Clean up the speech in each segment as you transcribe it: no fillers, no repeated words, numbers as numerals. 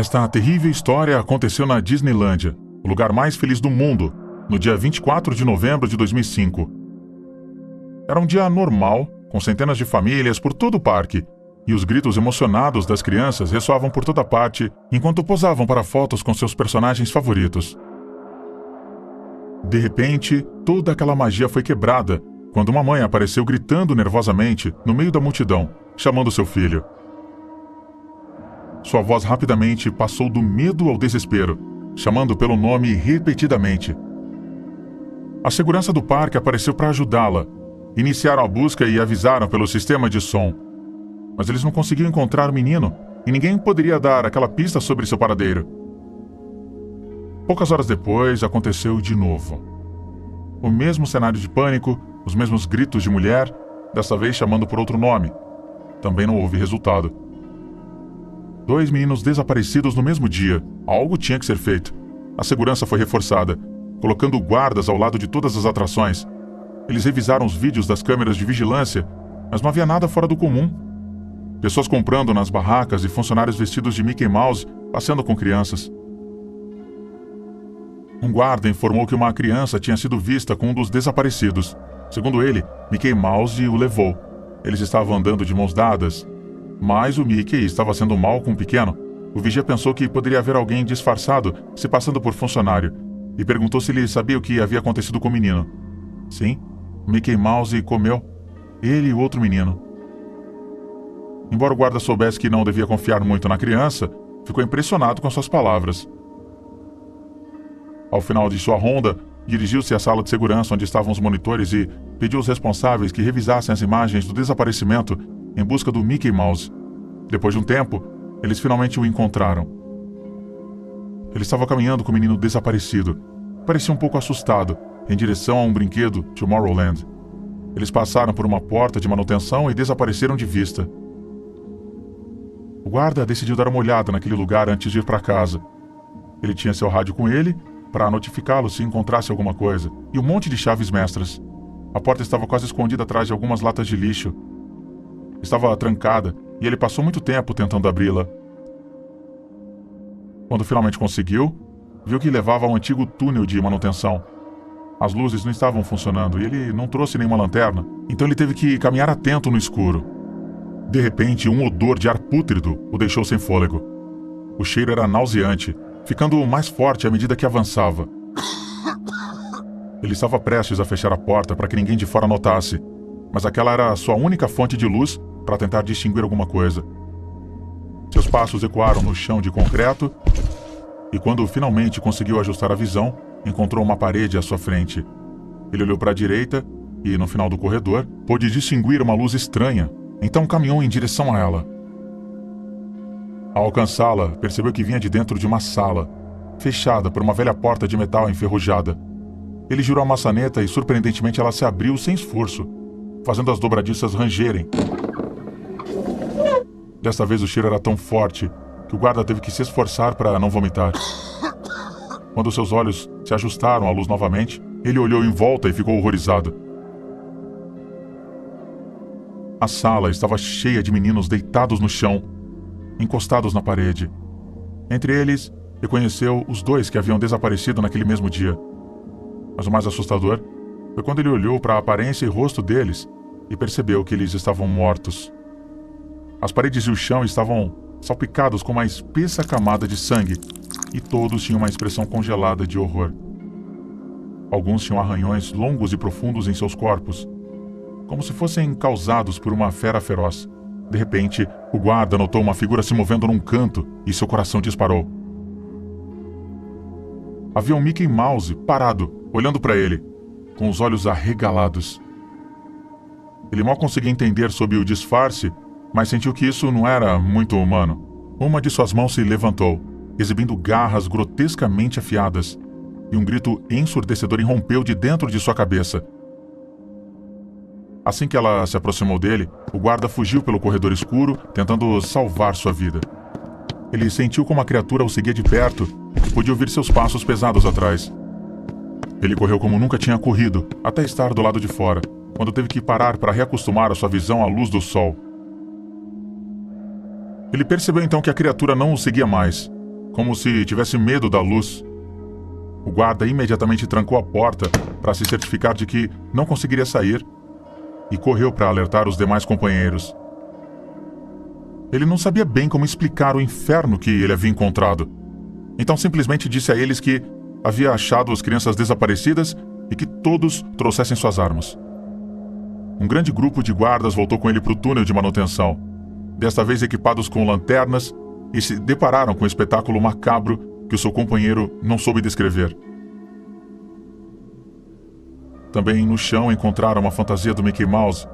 Esta terrível história aconteceu na Disneylândia, o lugar mais feliz do mundo, no dia 24 de novembro de 2005. Era um dia normal, com centenas de famílias por todo o parque, e os gritos emocionados das crianças ressoavam por toda parte enquanto posavam para fotos com seus personagens favoritos. De repente, toda aquela magia foi quebrada quando uma mãe apareceu gritando nervosamente no meio da multidão, chamando seu filho. Sua voz rapidamente passou do medo ao desespero, chamando pelo nome repetidamente. A segurança do parque apareceu para ajudá-la. Iniciaram a busca e avisaram pelo sistema de som. Mas eles não conseguiam encontrar o menino e ninguém poderia dar aquela pista sobre seu paradeiro. Poucas horas depois, aconteceu de novo. O mesmo cenário de pânico, os mesmos gritos de mulher, dessa vez chamando por outro nome. Também não houve resultado. 2 meninos desaparecidos no mesmo dia. Algo tinha que ser feito. A segurança foi reforçada, colocando guardas ao lado de todas as atrações. Eles revisaram os vídeos das câmeras de vigilância, mas não havia nada fora do comum. Pessoas comprando nas barracas e funcionários vestidos de Mickey Mouse passeando com crianças. Um guarda informou que uma criança tinha sido vista com um dos desaparecidos. Segundo ele, Mickey Mouse o levou. Eles estavam andando de mãos dadas. Mas o Mickey estava sendo mal com o pequeno. O vigia pensou que poderia haver alguém disfarçado se passando por funcionário e perguntou se ele sabia o que havia acontecido com o menino. Sim, Mickey Mouse comeu ele e o outro menino. Embora o guarda soubesse que não devia confiar muito na criança, ficou impressionado com suas palavras. Ao final de sua ronda, dirigiu-se à sala de segurança onde estavam os monitores e pediu aos responsáveis que revisassem as imagens do desaparecimento em busca do Mickey Mouse. Depois de um tempo, eles finalmente o encontraram. Ele estava caminhando com o menino desaparecido. Parecia um pouco assustado, em direção a um brinquedo Tomorrowland. Eles passaram por uma porta de manutenção e desapareceram de vista. O guarda decidiu dar uma olhada naquele lugar antes de ir para casa. Ele tinha seu rádio com ele para notificá-lo se encontrasse alguma coisa, e um monte de chaves mestras. A porta estava quase escondida atrás de algumas latas de lixo. Estava trancada e ele passou muito tempo tentando abri-la. Quando finalmente conseguiu, viu que levava a um antigo túnel de manutenção. As luzes não estavam funcionando e ele não trouxe nenhuma lanterna, então ele teve que caminhar atento no escuro. De repente, um odor de ar pútrido o deixou sem fôlego. O cheiro era nauseante, ficando mais forte à medida que avançava. Ele estava prestes a fechar a porta para que ninguém de fora notasse, mas aquela era a sua única fonte de luz para tentar distinguir alguma coisa. Seus passos ecoaram no chão de concreto e quando finalmente conseguiu ajustar a visão, encontrou uma parede à sua frente. Ele olhou para a direita e, no final do corredor, pôde distinguir uma luz estranha, então caminhou em direção a ela. Ao alcançá-la, percebeu que vinha de dentro de uma sala, fechada por uma velha porta de metal enferrujada. Ele girou a maçaneta e, surpreendentemente, ela se abriu sem esforço, fazendo as dobradiças rangerem. Desta vez o cheiro era tão forte que o guarda teve que se esforçar para não vomitar. Quando seus olhos se ajustaram à luz novamente, ele olhou em volta e ficou horrorizado. A sala estava cheia de meninos deitados no chão, encostados na parede. Entre eles, reconheceu os 2 que haviam desaparecido naquele mesmo dia. Mas o mais assustador foi quando ele olhou para a aparência e rosto deles e percebeu que eles estavam mortos. As paredes e o chão estavam salpicados com uma espessa camada de sangue e todos tinham uma expressão congelada de horror. Alguns tinham arranhões longos e profundos em seus corpos, como se fossem causados por uma fera feroz. De repente, o guarda notou uma figura se movendo num canto e seu coração disparou. Havia um Mickey Mouse parado, olhando para ele, com os olhos arregalados. Ele mal conseguia entender sob o disfarce, mas sentiu que isso não era muito humano. Uma de suas mãos se levantou, exibindo garras grotescamente afiadas, e um grito ensurdecedor irrompeu de dentro de sua cabeça. Assim que ela se aproximou dele, o guarda fugiu pelo corredor escuro, tentando salvar sua vida. Ele sentiu como a criatura o seguia de perto e podia ouvir seus passos pesados atrás. Ele correu como nunca tinha corrido, até estar do lado de fora, quando teve que parar para reacostumar a sua visão à luz do sol. Ele percebeu então que a criatura não o seguia mais. como se tivesse medo da luz. O guarda imediatamente trancou a porta para se certificar de que não conseguiria sair e correu para alertar os demais companheiros. Ele não sabia bem como explicar o inferno que ele havia encontrado. Então simplesmente disse a eles que havia achado as crianças desaparecidas e que todos trouxessem suas armas. Um grande grupo de guardas voltou com ele para o túnel de manutenção, desta vez equipados com lanternas, e se depararam com o espetáculo macabro que o seu companheiro não soube descrever. Também no chão encontraram uma fantasia do Mickey Mouse,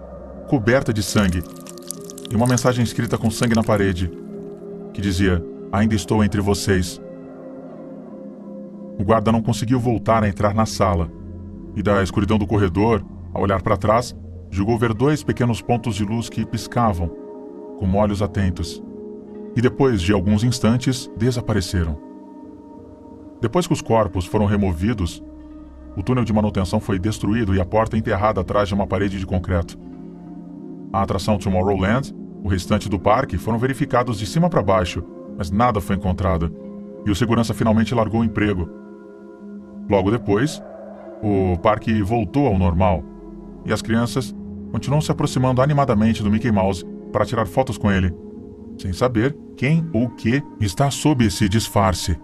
coberta de sangue, e uma mensagem escrita com sangue na parede, que dizia: "Ainda estou entre vocês." O guarda não conseguiu voltar a entrar na sala, e da escuridão do corredor, ao olhar para trás, julgou ver 2 pequenos pontos de luz que piscavam, como olhos atentos, e depois de alguns instantes desapareceram. Depois que os corpos foram removidos, o túnel de manutenção foi destruído e a porta enterrada atrás de uma parede de concreto. A atração Tomorrowland, o restante do parque, foram verificados de cima para baixo, mas nada foi encontrado, e o segurança finalmente largou o emprego. Logo depois, o parque voltou ao normal, e as crianças continuam se aproximando animadamente do Mickey Mouse para tirar fotos com ele, sem saber quem ou o que está sob esse disfarce.